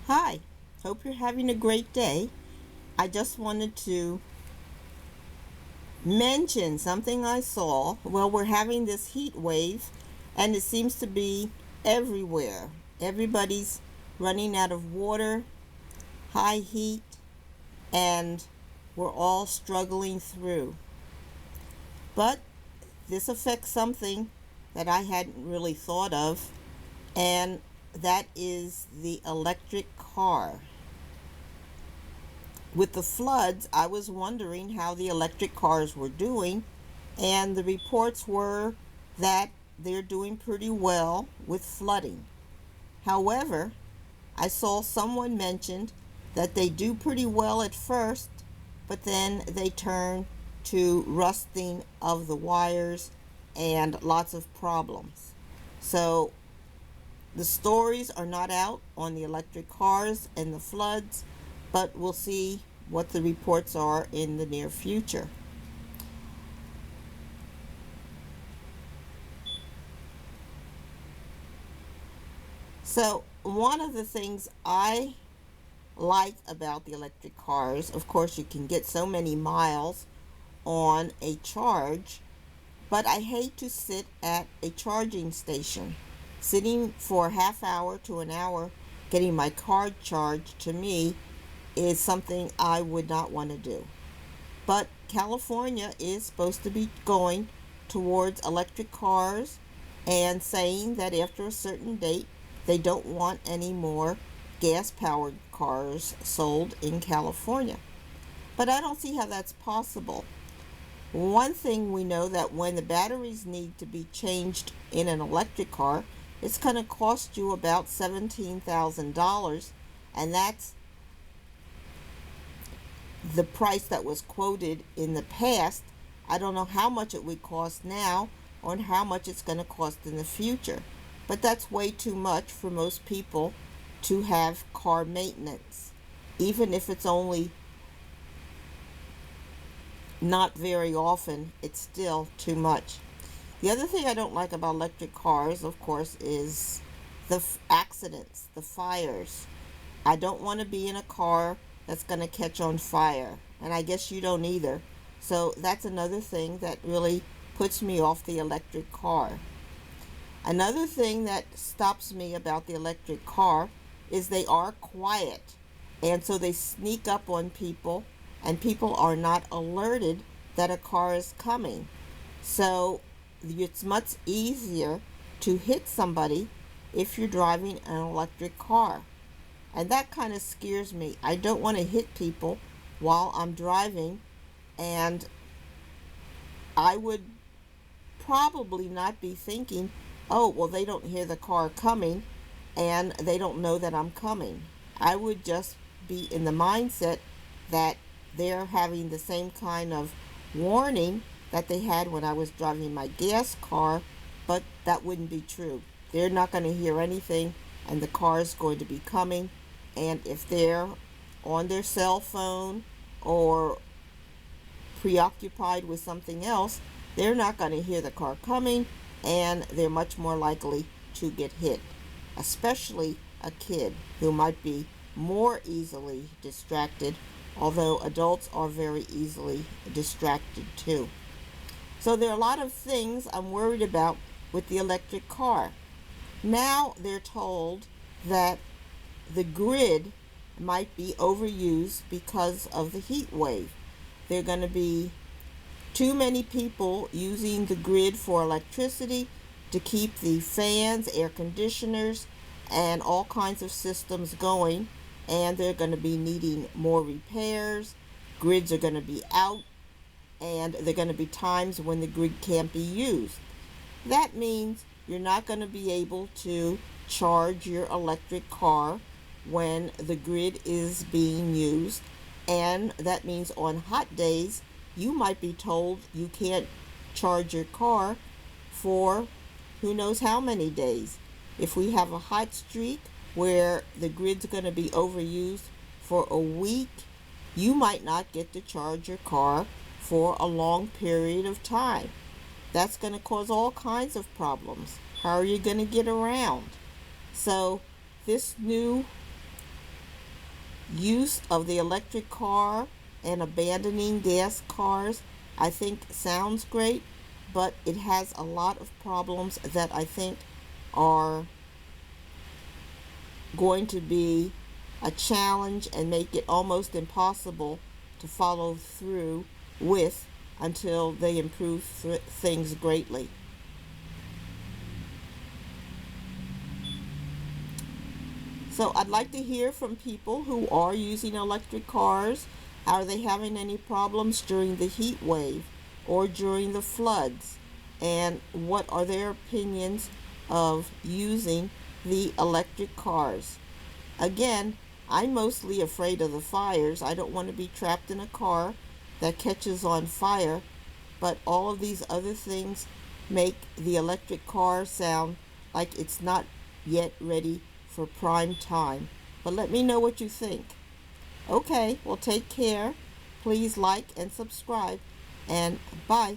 Hi, hope you're having a great day. I just wanted to mention something I saw. Well, we're having this heat wave, and it seems to be everywhere. Everybody's running out of water, high heat, and we're all struggling through. But this affects something that I hadn't really thought of, and that is the electric car. With the floods, I was wondering how the electric cars were doing, and the reports were that they're doing pretty well with flooding. However, I saw someone mentioned that they do pretty well at first, but then they turn to rusting of the wires and lots of problems. So the stories are not out on the electric cars and the floods, but we'll see what the reports are in the near future. So, one of the things I like about the electric cars, of course, you can get so many miles on a charge, but I hate to sit at a charging station. Sitting for a half hour to an hour getting my car charged to me is something I would not want to do. But California is supposed to be going towards electric cars and saying that after a certain date, they don't want any more gas powered cars sold in California. But I don't see how that's possible. One thing we know that when the batteries need to be changed in an electric car, it's going to cost you about $17,000, and that's the price that was quoted in the past. I don't know how much it would cost now or how much it's going to cost in the future, but that's way too much for most people to have car maintenance. Even if it's only not very often, it's still too much. The other thing I don't like about electric cars, of course, is the accidents, the fires. I don't want to be in a car that's going to catch on fire, and I guess you don't either. So that's another thing that really puts me off the electric car. Another thing that stops me about the electric car is they are quiet, and so they sneak up on people, and people are not alerted that a car is coming. So it's much easier to hit somebody if you're driving an electric car. And that kind of scares me. I don't want to hit people while I'm driving, and I would probably not be thinking, oh, well, they don't hear the car coming and they don't know that I'm coming. I would just be in the mindset that they're having the same kind of warning that they had when I was driving my gas car, but that wouldn't be true. They're not going to hear anything, and the car is going to be coming. And if they're on their cell phone or preoccupied with something else, they're not going to hear the car coming, and they're much more likely to get hit, especially a kid who might be more easily distracted, although adults are very easily distracted too. So there are a lot of things I'm worried about with the electric car. Now they're told that the grid might be overused because of the heat wave. There are going to be too many people using the grid for electricity to keep the fans, air conditioners, and all kinds of systems going, and they're going to be needing more repairs. Grids are going to be out, and there are going to be times when the grid can't be used. That means you're not going to be able to charge your electric car when the grid is being used, and that means on hot days you might be told you can't charge your car for who knows how many days. If we have a hot streak where the grid's going to be overused for a week, you might not get to charge your car for a long period of time. That's going to cause all kinds of problems. How are you going to get around? So this new use of the electric car and abandoning gas cars, I think sounds great, but it has a lot of problems that I think are going to be a challenge and make it almost impossible to follow through with until they improve things greatly. So I'd like to hear from people who are using electric cars. Are they having any problems during the heat wave or during the floods? And what are their opinions of using the electric cars? Again, I'm mostly afraid of the fires. I don't want to be trapped in a car that catches on fire, but all of these other things make the electric car sound like it's not yet ready for prime time. But let me know what you think. Okay, well, take care. Please like and subscribe, and bye.